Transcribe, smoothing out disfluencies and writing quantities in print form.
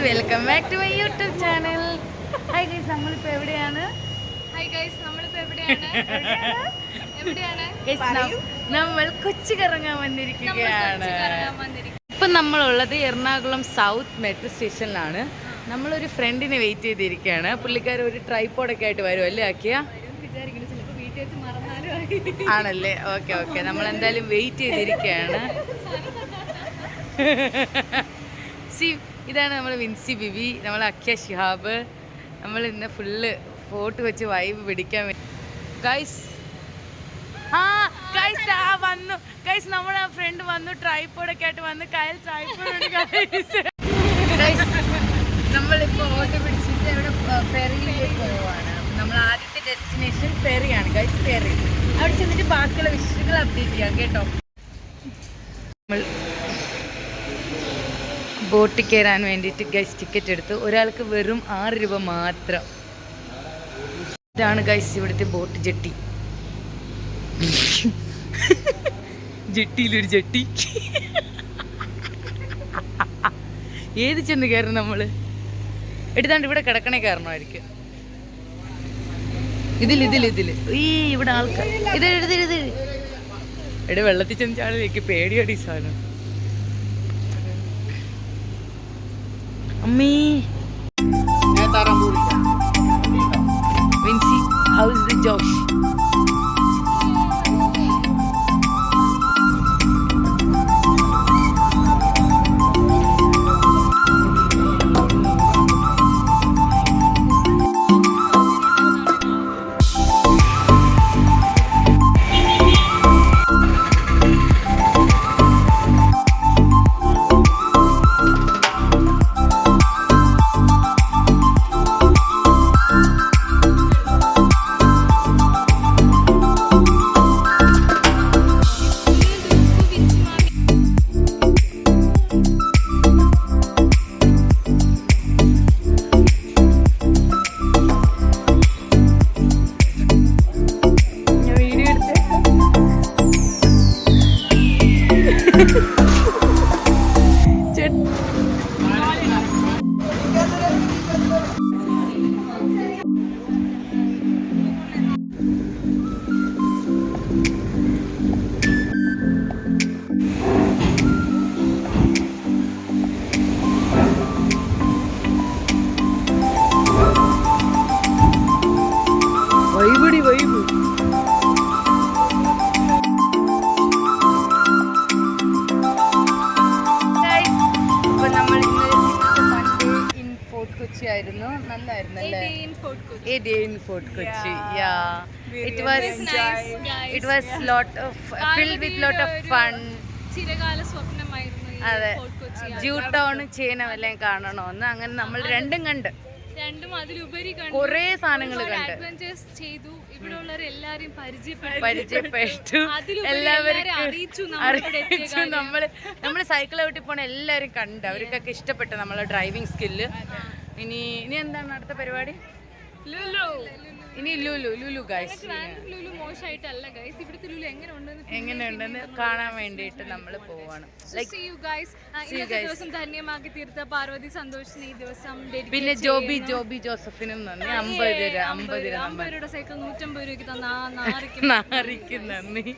Welcome back to my YouTube channel. Hi guys, നമ്മളിപ്പോൾ എവിടെയാണ്? നമ്മൾ കൊച്ചി കറങ്ങാൻ വന്നിരിക്കുകയാണ്. ഇപ്പം നമ്മളുള്ളത് എറണാകുളം സൗത്ത് മെട്രോ സ്റ്റേഷനിലാണ്. നമ്മളൊരു ഫ്രണ്ടിനെ വെയിറ്റ് ചെയ്തിരിക്കുകയാണ്. പുള്ളിക്കാർ ഒരു ട്രൈപ്പോഡൊക്കെ ആയിട്ട് വരും അല്ലേ ആക്കിയ? ആണല്ലേ, ഓക്കെ ഓക്കെ. നമ്മൾ എന്തായാലും വെയിറ്റ് ചെയ്തിരിക്കുകയാണ്. ഇതാണ് നമ്മൾ വിൻസി ബിബി, നമ്മൾ അക്കിയ ഷിഹാബ്. നമ്മൾ ഇന്ന് ഫുള്ള് ഫോട്ടോ വെച്ച് വൈബ് പിടിക്കാൻ വേണ്ടി ഗൈസ് വന്നു. ഗൈസ് നമ്മുടെ ആ ഫ്രണ്ട് വന്നു, ട്രൈപ്പോഡൊക്കെ ആയിട്ട് വന്ന്. കയ്യിൽ ട്രൈപ്പോഡ്. നമ്മളിപ്പോൾ ഓട്ടോ പിടിച്ചിട്ട് ഇവിടെ ഫെറിയിലേക്ക് പോവാണ്. നമ്മൾ ആദ്യത്തെ ഡെസ്റ്റിനേഷൻ ഫെറിയാണ് ഗൈസ്, ഫെറി. അവിടെ ചെന്നിട്ട് ബാക്കിയുള്ള വിഷയങ്ങൾ അപ്ഡേറ്റ് ചെയ്യാം കേട്ടോ. നമ്മൾ ബോട്ടിൽ കയറാൻ വേണ്ടിയിട്ട് ഗൈസ് ടിക്കറ്റ് എടുത്തു. ഒരാൾക്ക് വെറും 6 രൂപ മാത്രം. ഇതാണ് ഗൈസ് ഇവിടുത്തെ ബോട്ട് ജെട്ടി. ജെട്ടിയിലൊരു ജെട്ടി. ഏത് ചെന്ന് കയറും നമ്മൾ? എടുത്താണ്ട് ഇവിടെ കിടക്കണേ കയറണമായിരിക്കും. ഇതിൽ ഈ ഇവിടെ ആൾക്കാർ ഇത് എവിടെ വെള്ളത്തിൽ ചെന്ന് ചാടിലേക്ക് പേടിയടി സാധനം. അമ്മീ Vincy, how is the Josh? നല്ലായിരുന്നു അല്ലേ? A day in Fort Kochi. Yeah. It was filled with lot of fun. ചിരകാല സ്വപ്നമായിരുന്നു ഈ ഫോർട്ട് കൊച്ചി. ജൂട്ടോൺ ചേനമെല്ലാം കാണണമെന്ന്. അങ്ങനെ നമ്മൾ രണ്ടും അതിലുപരി കുറേ സാധനങ്ങൾ കണ്ട് അഡ്വഞ്ചേഴ്സ് ചെയ്തു. ഇവിടെ ഉള്ളവരെല്ലാരെയും പരിചയപ്പെട്ടു. എല്ലാവരും അറിയിച്ചു. നമ്മള് സൈക്കിൾ ഔട്ടി പോണ എല്ലാരും കണ്ട്. അവർക്കൊക്കെ ഇഷ്ടപ്പെട്ടു നമ്മളെ ഡ്രൈവിംഗ് സ്കില്ല്. ഇനി എന്താണ് അടുത്ത പരിപാടി? ഇനി ലുലു ഗൈസ്. എങ്ങനെയുണ്ടെന്ന് കാണാൻ വേണ്ടിയിട്ട് നമ്മൾ പോവാണ്. ധന്യമാക്കി തീർത്ത പാർവതി സന്തോഷിന് ഈ ദിവസം. പിന്നെ ജോബി ജോസഫിനും നന്ദി. 50 രൂപയുടെ സൈക്കിൾ 150 രൂപയ്ക്ക് തന്ന നാറിക്ക് നന്ദി.